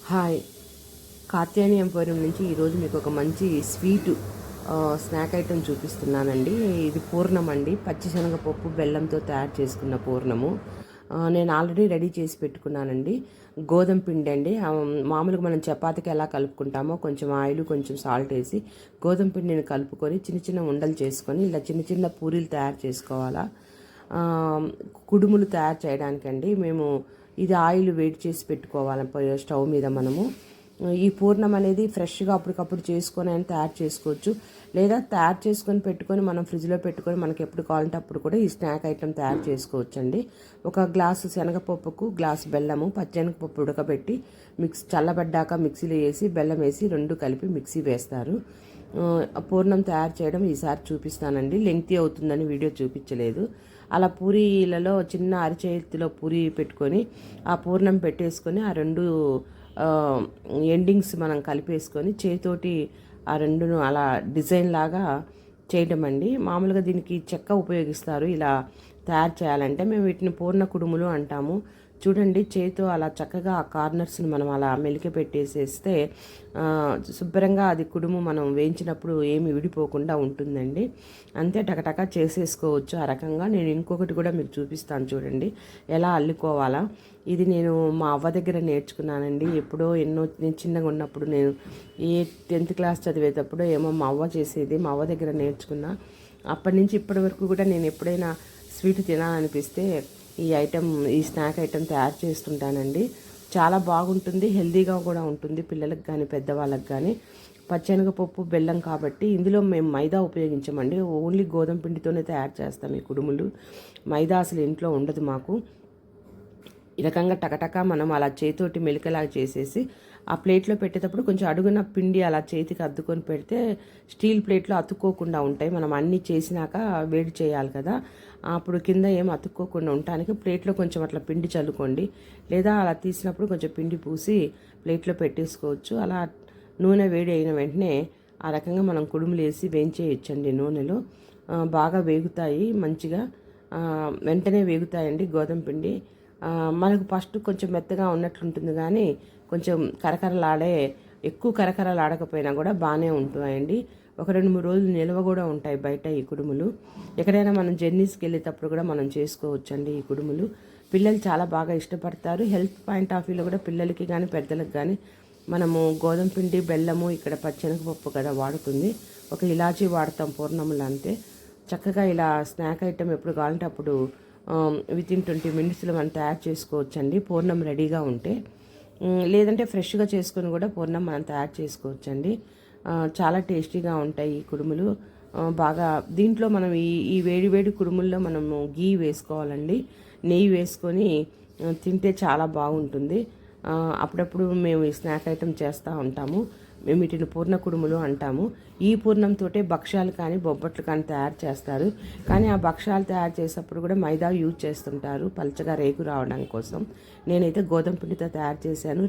Hi, Katyayani emporium నుంచి ఈరోజు మీకు ఒక మంచి స్వీటు స్నాక్ ఐటెం చూపిస్తున్నానండి. ఇది పూర్ణం అండి, పచ్చిశనగపప్పు బెల్లంతో తయారు చేసుకున్న పూర్ణము. నేను ఆల్రెడీ రెడీ చేసి పెట్టుకున్నానండి. గోధుమ పిండి అండి, మామూలుగా మనం చపాతీకి ఎలా కలుపుకుంటామో కొంచెం ఆయిల్ కొంచెం సాల్ట్ వేసి గోధుమ పిండిని కలుపుకొని చిన్న చిన్న ఉండలు చేసుకొని ఇలా చిన్న చిన్న పూరీలు తయారు చేసుకోవాలా. కుడుములు తయారు చేయడానికండి మేము ఇది ఆయిల్ వేడి చేసి పెట్టుకోవాలి స్టవ్ మీద. మనము ఈ పూర్ణం అనేది ఫ్రెష్గా అప్పటికప్పుడు చేసుకొని అయినా తయారు చేసుకోవచ్చు, లేదా తయారు చేసుకొని పెట్టుకొని మనం ఫ్రిడ్జ్లో పెట్టుకొని మనకి ఎప్పుడు కావాలంటే అప్పుడు కూడా ఈ స్నాక్ ఐటెం తయారు చేసుకోవచ్చు అండి. ఒక గ్లాసు శనగపప్పుకు గ్లాసు బెల్లము, పచ్చెనగపప్పు ఉడకబెట్టి చల్లబడ్డాక మిక్సీలో వేసి బెల్లం వేసి రెండు కలిపి మిక్సీ వేస్తారు. పూర్ణం తయారు చేయడం ఈసారి చూపిస్తానండి, లెంగ్తీ అవుతుందని వీడియో చూపించలేదు. అలా పూరీలలో చిన్న అరిచేతిలో పూరి పెట్టుకొని ఆ పూర్ణం పెట్టేసుకొని ఆ రెండు ఎండింగ్స్ మనం కలిపేసుకొని చేతితోటి ఆ రెండును అలా డిజైన్ లాగా చేయటం అండి. మామూలుగా దీనికి చెక్క ఉపయోగిస్తారు ఇలా తయారు చేయాలంటే. మేము వీటిని పూర్ణ కుడుములు అంటాము. చూడండి, చేతితో అలా చక్కగా ఆ కార్నర్స్ని మనం అలా మెలిక పెట్టేసేస్తే శుభ్రంగా అది కుడుము మనం వేయించినప్పుడు ఏమి విడిపోకుండా ఉంటుందండి. అంతే, టకటక చేసేసుకోవచ్చు ఆ రకంగా. నేను ఇంకొకటి కూడా మీకు చూపిస్తాను చూడండి ఎలా అల్లుకోవాలా. ఇది నేను మా అవ్వ దగ్గర నేర్చుకున్నానండి. ఎప్పుడో నేను చిన్నగా ఉన్నప్పుడు, నేను 10th క్లాస్ చదివేటప్పుడు ఏమో మా అవ్వ చేసేది, మా అవ్వ దగ్గర నేర్చుకున్నా. అప్పటి నుంచి ఇప్పటి వరకు కూడా నేను ఎప్పుడైనా స్వీట్ తినాలనిపిస్తే ఈ స్నాక్ ఐటెం తయారు చేస్తుంటానండి. చాలా బాగుంటుంది, హెల్తీగా కూడా ఉంటుంది పిల్లలకు కానీ పెద్దవాళ్ళకి కానీ. పచ్చెనగపప్పు బెల్లం కాబట్టి ఇందులో మేము మైదా ఉపయోగించమండి, ఓన్లీ గోధుమ పిండితోనే తయారు చేస్తాం ఈ కుడుములు. మైదా అసలు ఇంట్లో ఉండదు మాకు. ఈ రకంగా టకటక మనం అలా చేతితోటి మెలికలాగా చేసేసి ఆ ప్లేట్లో పెట్టేటప్పుడు కొంచెం అడుగున పిండి అలా చేతికి అద్దుకొని పెడితే స్టీల్ ప్లేట్లో అతుక్కోకుండా ఉంటాయి. మనం అన్నీ చేసినాక వేడి చేయాలి కదా, అప్పుడు కింద ఏం అతుక్కోకుండా ఉండటానికి ప్లేట్లో కొంచెం అట్లా పిండి చల్లుకోండి, లేదా అలా తీసినప్పుడు కొంచెం పిండి పూసి ప్లేట్లో పెట్టేసుకోవచ్చు. అలా నూనె వేడి అయిన వెంటనే ఆ రకంగా మనం కుడుములు వేసి వేయించేయచ్చండి. నూనెలో బాగా వేగుతాయి, మంచిగా వెంటనే వేగుతాయండి. గోధుమ పిండి మనకు ఫస్ట్ కొంచెం మెత్తగా ఉన్నట్లుంటుంది, కానీ కొంచెం ఎక్కువ కరకరలాడకపోయినా కూడా బాగానే ఉంటున్నాయండి. ఒక 2-3 రోజులు నిల్వ కూడా ఉంటాయి బయట ఈ కుడుములు. ఎక్కడైనా మనం జర్నీస్కి వెళ్ళేటప్పుడు కూడా మనం చేసుకోవచ్చండి ఈ కుడుములు. పిల్లలు చాలా బాగా ఇష్టపడతారు. హెల్త్ పాయింట్ ఆఫ్ వ్యూలో కూడా పిల్లలకి కానీ పెద్దలకు కానీ మనము గోధుమ పిండి బెల్లము ఇక్కడ పచ్చెనగపప్పు కదా వాడుతుంది, ఒక ఇలాచీ వాడతాం పూర్ణములు అంతే. చక్కగా ఇలా స్నాక్ ఐటెం ఎప్పుడు కావాలంటే అప్పుడు వితిన్ 20 minutesలో మనం తయారు చేసుకోవచ్చండి పూర్ణం రెడీగా ఉంటే. లేదంటే ఫ్రెష్గా చేసుకొని కూడా పూర్ణం మనం తయారు చేసుకోవచ్చండి. చాలా టేస్టీగా ఉంటాయి ఈ కుడుములు. బాగా దీంట్లో మనం ఈ వేడి వేడి కుడుముల్లో మనము గీ వేసుకోవాలండి, నెయ్యి వేసుకొని తింటే చాలా బాగుంటుంది. అప్పుడప్పుడు మేము ఈ స్నాక్ ఐటెం చేస్తూ ఉంటాము. మేము వీటిని పూర్ణ కుడుములు అంటాము. ఈ పూర్ణంతో భక్ష్యాలు కానీ బొబ్బట్లు కానీ తయారు చేస్తారు, కానీ ఆ భక్ష్యాలు తయారు చేసేటప్పుడు కూడా మైదా యూజ్ చేస్తుంటారు పల్చగా రేకు రావడం కోసం. నేనైతే గోధుమ పిండితో తయారు చేశాను.